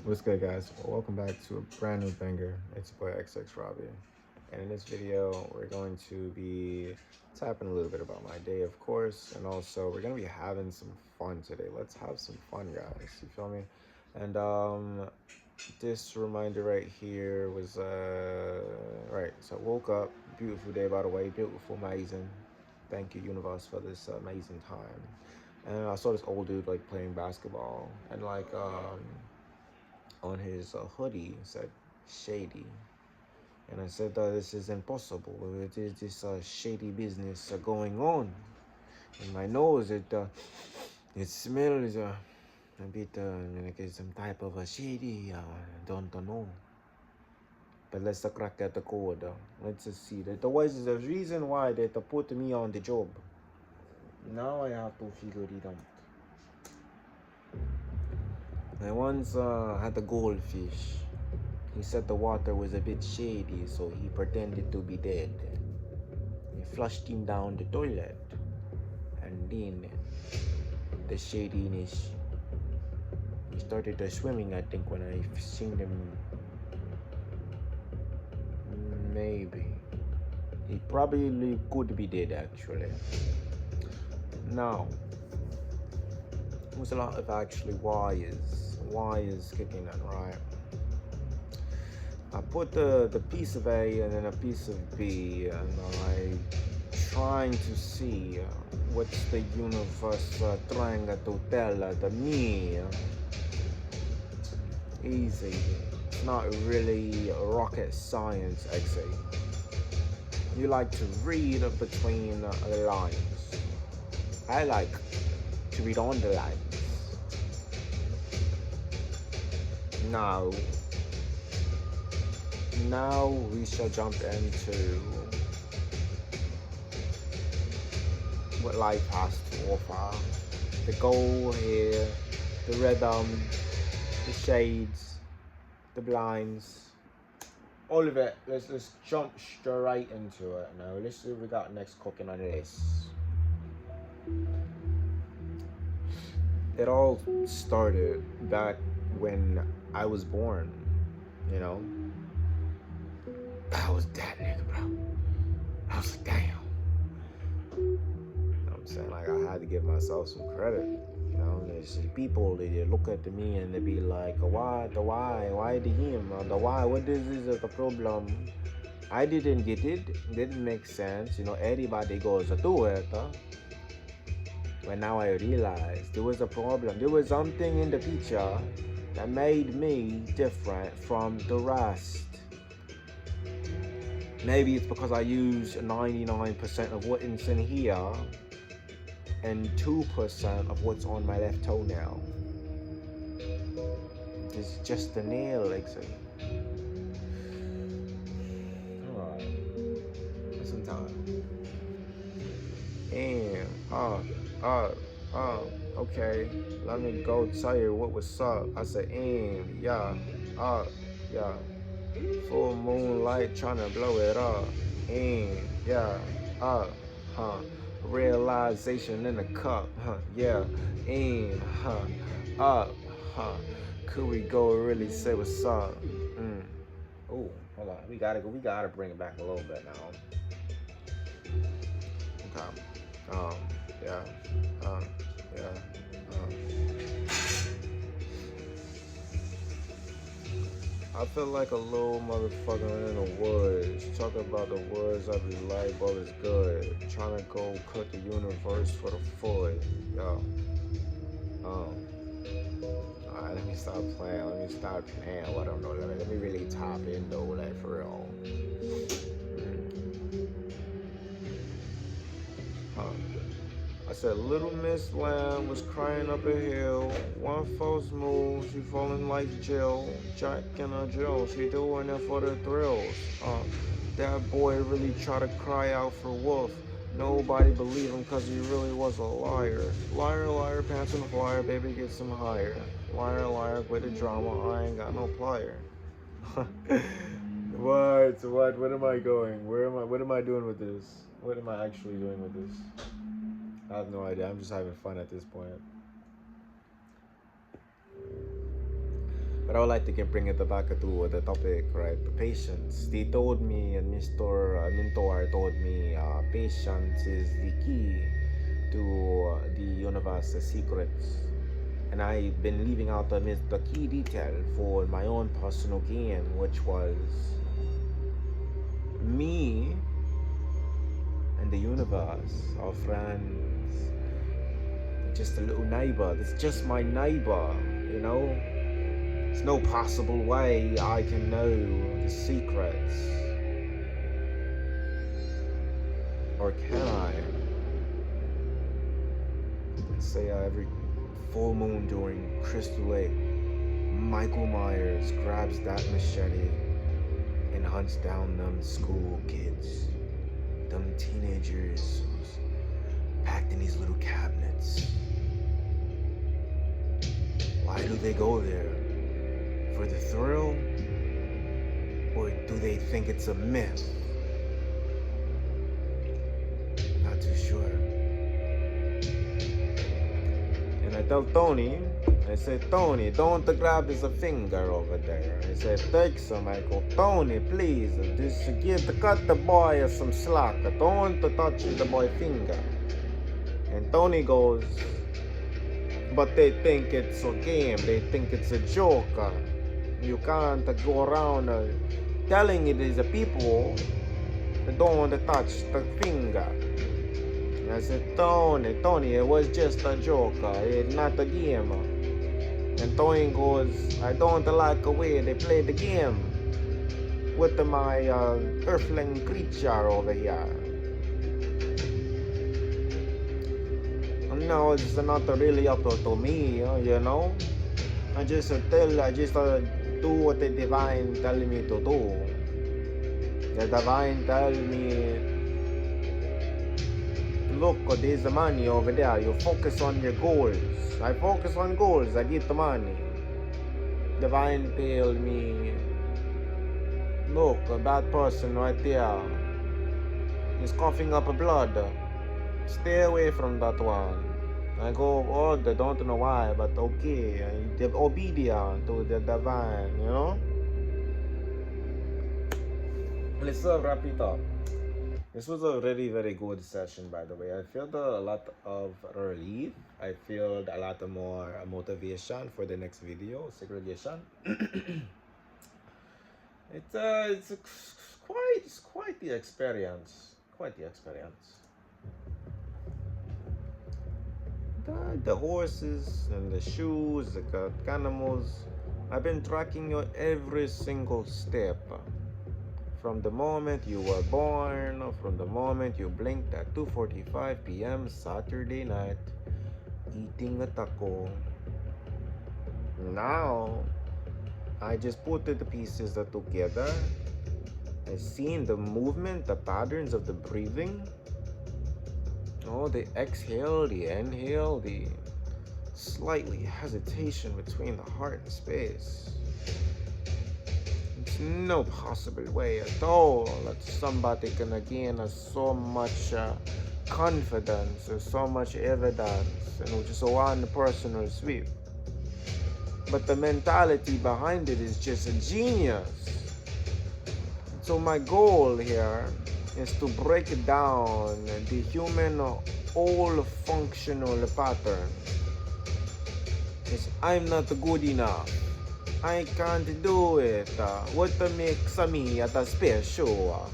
What's good, guys? Welcome back to a brand new banger. It's your boy XX Robbie. And in this video, we're going to be tapping a little bit about my day, of course, and also we're going to be having some fun today. Let's have some fun, guys. You feel me? And this reminder right here was right. So I woke up, beautiful day, by the way, beautiful, amazing. Thank you, universe, for this amazing time. And I saw this old dude like playing basketball, and like on his hoodie said shady, and I said that this is impossible. It is this shady business going on. In my nose, it smells a bit like some type of a shady. Don't know. But let's crack at the code. Let's just see. That was the reason why they put me on the job. Now I have to figure it out. I once had a goldfish. He said the water was a bit shady, so he pretended to be dead. He flushed him down the toilet, and then the shadiness. He started swimming, I think, when I seen him. Maybe. He probably could be dead, actually. Now, there's a lot of actually why is kicking in, right? I put the piece of A and then a piece of B, and I trying to see what's the universe trying to tell me. Easy. It's not really rocket science, I'd say. You like to read between the lines. I like to read on the lines. Now we shall jump into what life has to offer. The goal here, the rhythm, the shades, the blinds, all of it. Let's jump straight into it now. Let's see what we got next cooking on the list. It all started back when I was born, you know. I was that nigga, bro. I was like, damn. You know what I'm saying? Like, I had to give myself some credit. You know, there's people, they look at me and they be like, why the him? The why? What is the problem? I didn't get it. Didn't make sense. You know, everybody goes through it. But now I realized there was a problem. There was something in the picture that made me different from the rest. Maybe it's because I use 99% of what's in here and 2% of what's on my left toenail. It's just a nail, actually. Alright. Some time. And, okay. Let me go tell you what was up. I said, yeah, yeah. Full moonlight trying to blow it up. Yeah, realization in the cup, yeah. Up, Could we go really say what's up? Oh, hold on. We gotta bring it back a little bit now. Okay. Yeah. Yeah. I feel like a little motherfucker in the woods. Talking about the woods, I be like, all is good. Trying to go cut the universe for the foot. Yo. Alright, let me stop playing. Let me stop playing what I'm doing. Let me really top in though, like for real. I said, Little Miss Lamb was crying up a hill. One false move, she falling like Jill. Jack and a Jill, she doing it for the thrills. That boy really tried to cry out for Wolf. Nobody believed him cause he really was a liar. Liar, liar, pants on the flyer, baby get some higher. Liar, liar, quit the drama, I ain't got no plier. What am I going? What am I doing with this? What am I actually doing with this? I have no idea. I'm just having fun at this point. But I would like to bring it back to the topic, right? The patience. They told me, and Mr. Mentor told me, patience is the key to the universe's secrets. And I've been leaving out the key detail for my own personal gain, which was me and the universe, our friends, just a little neighbor. It's just my neighbor, you know? There's no possible way I can know the secrets. Or can I? Let's say every full moon during Crystal Lake, Michael Myers grabs that machete and hunts down them school kids, them teenagers who's packed in these little cabinets. Why do they go there? For the thrill? Or do they think it's a myth? Not too sure. And I tell Tony, I said, Tony, don't grab his finger over there. I said, thanks, Michael. Tony, please, just cut the boy some slack. Don't touch the boy finger. And Tony goes, but they think it's a game. They think it's a joke. You can't go around telling it is a people that don't want to touch the finger. And I said, Tony, it was just a joke. It's not a game. And Tony goes, I don't like the way they play the game with my earthling creature over here. No, it's not really up to me, you know. I just do what the divine tell me to do. The divine tell me, look, there's the money over there. You focus on your goals. I focus on goals. I get the money. Divine tell me, look, that person right there is coughing up blood. Stay away from that one. I go, oh, I don't know why, but okay. They're obedient to the divine, you know? Let's wrap it up. This was a very, very good session, by the way. I felt a lot of relief. I feel a lot more motivation for the next video, segregation. It's quite the experience. Quite the experience. The horses and the shoes, the animals. I've been tracking your every single step. From the moment you were born, from the moment you blinked at 2:45 p.m. Saturday night, eating a taco. Now, I just put the pieces together. I've seen the movement, the patterns of the breathing. Oh, the exhale, the inhale, the slightly hesitation between the heart and space. There's no possible way at all that somebody can gain so much confidence or so much evidence in just one personal sweep. But the mentality behind it is just a genius. So my goal here is to break down the human all functional pattern. Is I'm not good enough. I can't do it. What makes me at a special?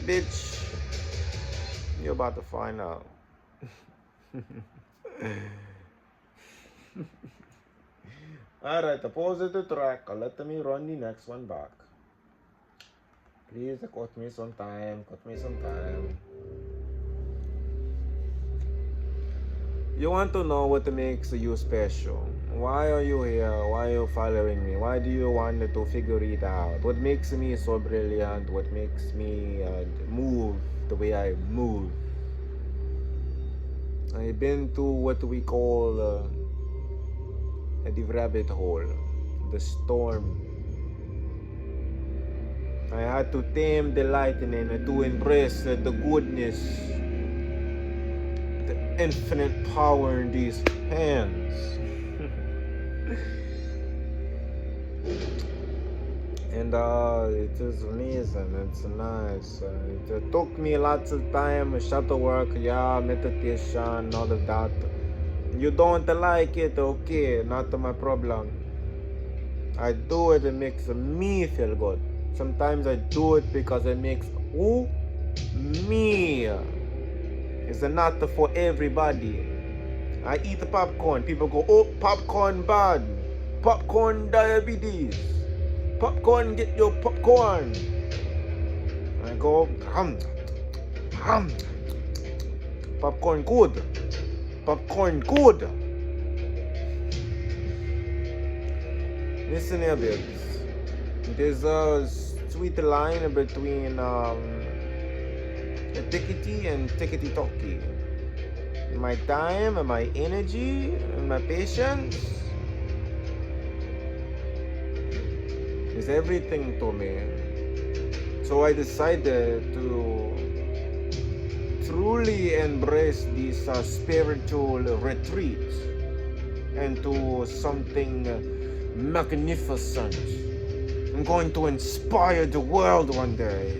Bitch, you're about to find out. Alright, pause the track. Let me run the next one back. Please cut me some time. You want to know what makes you special. Why are you here? Why are you following me? Why do you want to figure it out? What makes me so brilliant? What makes me move the way I move? I've been to what we call the rabbit hole, the storm. I had to tame the lightning to embrace the goodness, the infinite power in these hands. And it is amazing. It's nice. It took me lots of time, shadow work, yeah, meditation, all of that. You don't like it, okay, not my problem. I do it, it makes me feel good. Sometimes I do it because it makes who? Me. It's not for everybody. I eat the popcorn. People go, oh, popcorn bad. Popcorn diabetes. Popcorn, get your popcorn. I go, hum. Popcorn good. Popcorn good. Listen here, babes. There's a sweet line between tickety and tickety tocky. My time and my energy and my patience is everything to me. So I decided to truly embrace this spiritual retreat into something magnificent. I'm going to inspire the world one day.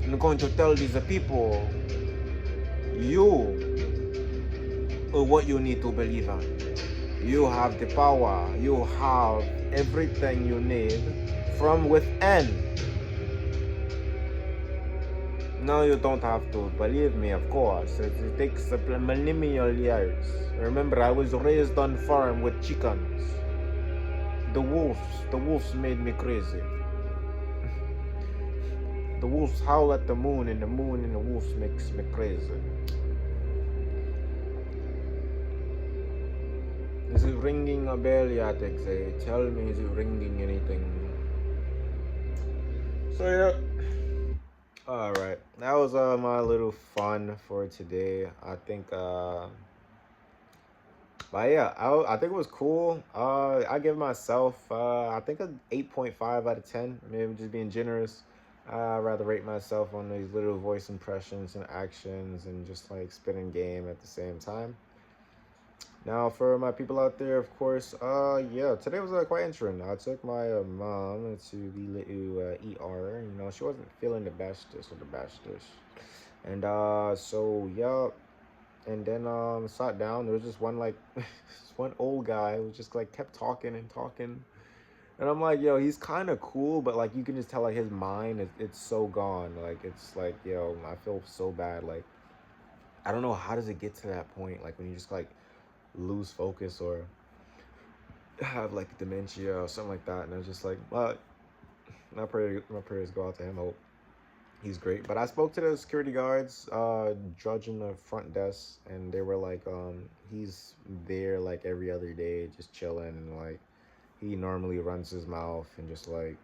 I'm going to tell these people, you are what you need to believe in. You have the power. You have everything you need from within. No, you don't have to believe me, of course. It takes millennial years. Remember, I was raised on farm with chickens. The wolves made me crazy. The wolves howl at the moon and the wolves makes me crazy. Is it ringing a bell yet, Exe? Tell me, is it ringing anything? So yeah. Alright, that was my little fun for today. I think but yeah, I think it was cool. I give myself I think an 8.5 out of 10. Maybe just being generous. I rather rate myself on these little voice impressions and actions and just like spitting game at the same time. Now, for my people out there, of course, yeah, today was quite interesting. I took my mom to the little ER. You know, she wasn't feeling the bestest of the bestest, and so yeah, and then sat down. There was just one like, this one old guy who just like kept talking and talking, and I'm like, yo, he's kind of cool, but like you can just tell like his mind it's so gone. Like it's like, yo, I feel so bad. Like I don't know how does it get to that point. Like when you just like lose focus or have like dementia or something like that, and I was just like, well, my prayers go out to him. I hope he's great. But I spoke to the security guards, judging the front desk, and they were like, he's there like every other day, just chilling, and like he normally runs his mouth and just like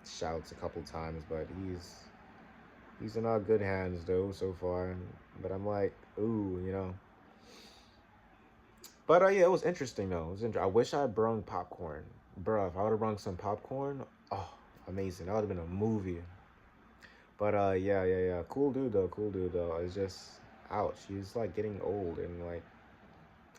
shouts a couple times, but he's in good hands though so far. But I'm like, ooh, you know. But yeah, it was interesting though. It was I wish I had brung popcorn, bro. If I would have brung some popcorn, oh, amazing. That would have been a movie. But yeah. Cool dude though. Cool dude though. It's just, ouch. He's like getting old and like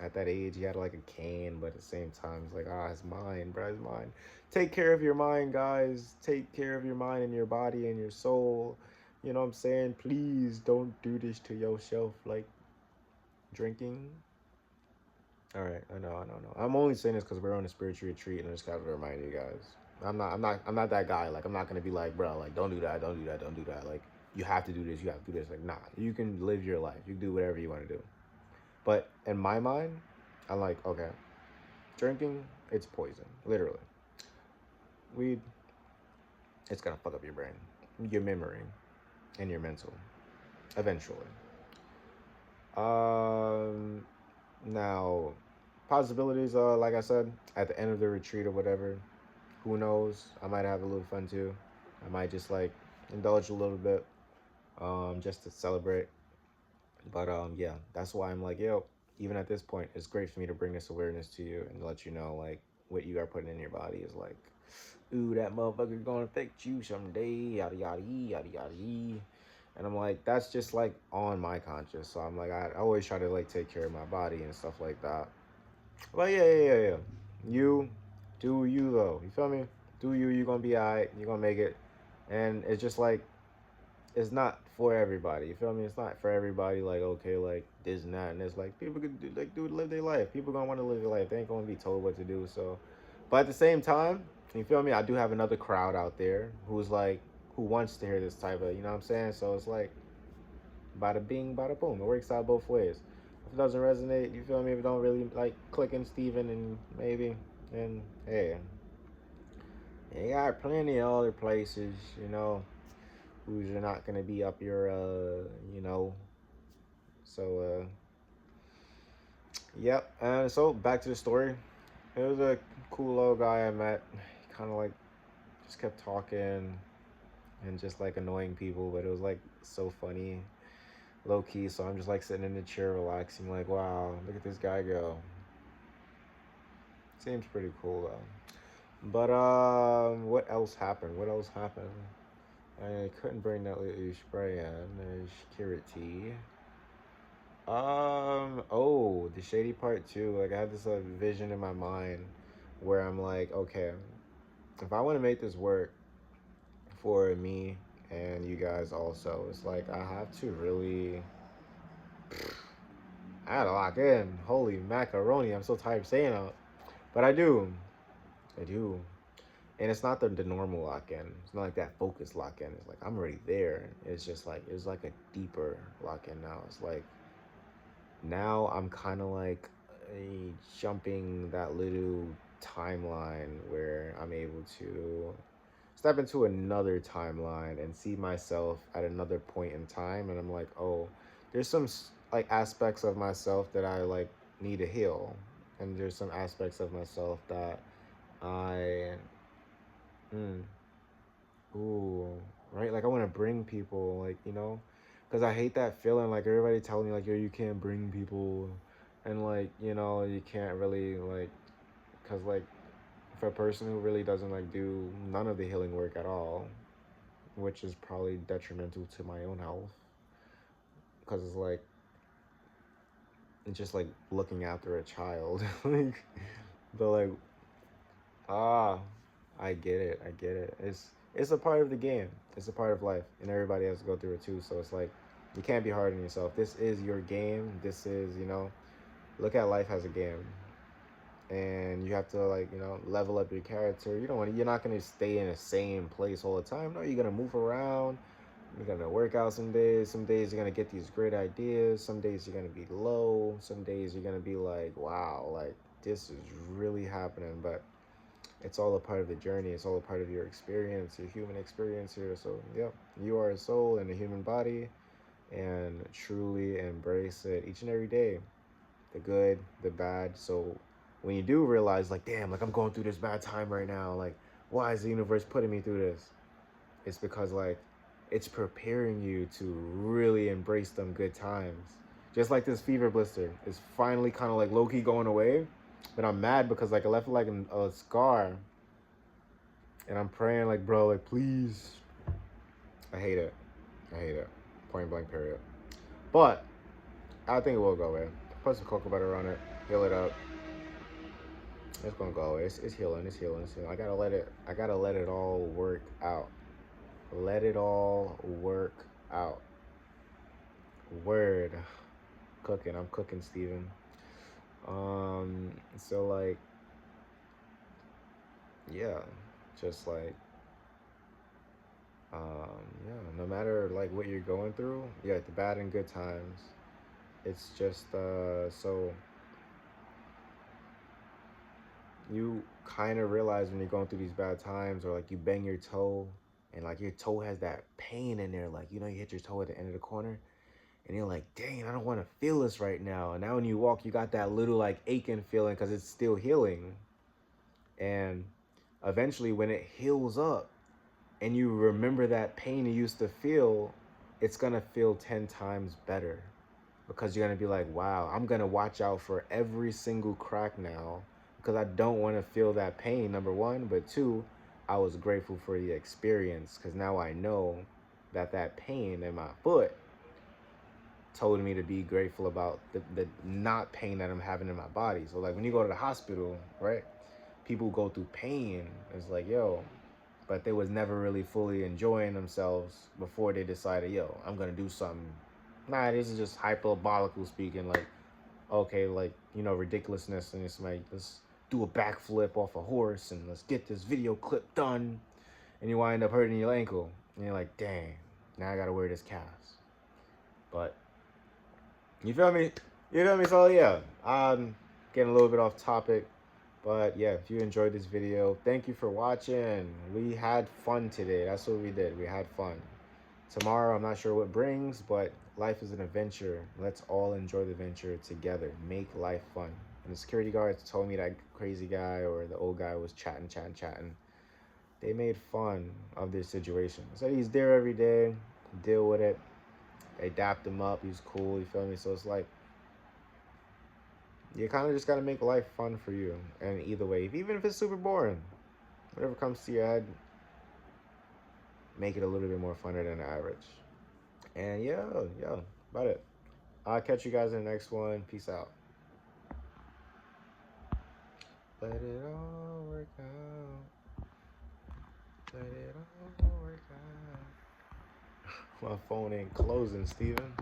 at that age he had like a cane, but at the same time it's like his mind, bro. His mind. Take care of your mind, guys. Take care of your mind and your body and your soul. You know what I'm saying? Please don't do this to yourself, like drinking. All right, I know. I'm only saying this because we're on a spiritual retreat, and I just gotta remind you guys. I'm not that guy. Like, I'm not gonna be like, bro, like, don't do that, don't do that, don't do that. Like, you have to do this, you have to do this. Like, nah, you can live your life. You can do whatever you want to do. But in my mind, I'm like, okay, drinking, it's poison, literally. Weed, it's gonna fuck up your brain, your memory, and your mental, eventually. Um, Now, possibilities, like I said, at the end of the retreat or whatever, who knows? I might have a little fun too. I might just like indulge a little bit, just to celebrate. But yeah, that's why I'm like, yo, even at this point, it's great for me to bring this awareness to you and let you know like what you are putting in your body is like, ooh, that motherfucker gonna affect you someday, yada yada yada yada. And I'm like, that's just like on my conscience. So I'm like, I always try to like take care of my body and stuff like that. But yeah. You do you though. You feel me? Do you? You gonna be alright. You gonna make it. And it's just like it's not for everybody. You feel me? It's not for everybody. Like okay, like this and that, and it's like people could do, like do live their life. People gonna want to live their life. They ain't gonna be told what to do. So, but at the same time, you feel me? I do have another crowd out there who's like who wants to hear this type of, you know what I'm saying? So it's like bada bing, bada boom. It works out both ways. If it doesn't resonate, you feel me? If it don't really like clicking Steven and maybe, and hey, you got plenty of other places, you know, who's you're not gonna be up your, you know. So, yep. And so back to the story. It was a cool old guy I met. He kind of like just kept talking and just like annoying people, but it was like so funny, low key. So I'm just like sitting in the chair relaxing, like, wow, look at this guy go. Seems pretty cool though. But what else happened? What else happened? I couldn't bring that little spray in. Security. Oh, the shady part too. Like I had this vision in my mind where I'm like, okay, if I want to make this work for me and you guys also, it's like I have to really, I had to lock in. Holy macaroni! I'm so tired of saying it, but I do. And it's not the normal lock in. It's not like that focus lock in. It's like I'm already there. It's just like it's like a deeper lock in now. It's like now I'm kind of like jumping that little timeline where I'm able to step into another timeline and see myself at another point in time, and I'm like, oh, there's some like aspects of myself that I like need to heal, and there's some aspects of myself that I mm, ooh, right, like I want to bring people, like, you know, because I hate that feeling like everybody telling me like, yo, you can't bring people, and like, you know, you can't really like, because like for a person who really doesn't like do none of the healing work at all, which is probably detrimental to my own health, because it's like it's just like looking after a child. Like, but like, ah, I get it. It's a part of the game. It's a part of life, and everybody has to go through it too. So it's like you can't be hard on yourself. This is your game. This is, you know, look at life as a game, and you have to, like, you know, level up your character. You don't want, you're not gonna stay in the same place all the time. No, you're gonna move around. You're gonna work out some days. Some days you're gonna get these great ideas. Some days you're gonna be low. Some days you're gonna be like, wow, like this is really happening. But it's all a part of the journey. It's all a part of your experience, your human experience here. So, yeah, you are a soul in a human body, and truly embrace it each and every day, the good, the bad. So, when you do realize, like, damn, like I'm going through this bad time right now, like, why is the universe putting me through this? It's because, like, it's preparing you to really embrace them good times. Just like this fever blister is finally kind of like low key going away, but I'm mad because like I left like a scar, and I'm praying like, bro, like please. I hate it. I hate it. Point blank period. But I think it will go away. Put some cocoa butter on it, heal it up. It's gonna go away. It's healing. It's healing. It's healing. I gotta let it. I gotta let it all work out. Let it all work out. Word. Cooking. I'm cooking, Steven. So like, yeah, just like, yeah, no matter like what you're going through, yeah, the bad and good times. It's just so you kind of realize when you're going through these bad times, or like you bang your toe and like your toe has that pain in there, like, you know, you hit your toe at the end of the corner and you're like, dang, I don't want to feel this right now. And now when you walk, you got that little like aching feeling because it's still healing. And eventually, when it heals up and you remember that pain you used to feel, it's gonna feel 10 times better, because you're gonna be like, wow, I'm gonna watch out for every single crack now because I don't want to feel that pain, number one. But two, I was grateful for the experience because now I know that that pain in my foot told me to be grateful about the not pain that I'm having in my body. So like when you go to the hospital, right? People go through pain. It's like, yo, but they was never really fully enjoying themselves before they decided, yo, I'm gonna do something. Nah, this is just hyperbolical speaking, like, okay, like, you know, ridiculousness, and it's like, let's do a backflip off a horse and let's get this video clip done, and you wind up hurting your ankle, and you're like, dang, now I gotta wear this cast. But you feel me? You feel me? So yeah, I'm getting a little bit off topic. But yeah, if you enjoyed this video, thank you for watching. We had fun today. That's what we did. We had fun. Tomorrow, I'm not sure what brings, but life is an adventure. Let's all enjoy the adventure together. Make life fun. And the security guards told me that crazy guy or the old guy was chatting. They made fun of this situation. So he's there every day, deal with it. They dapped him up. He's cool. You feel me? So it's like, you kind of just got to make life fun for you. And either way, even if it's super boring, whatever comes to your head, make it a little bit more funner than the average. And yeah, about it. I'll catch you guys in the next one. Peace out. Let it all work out. Let it all work out. My phone ain't closing, Steven.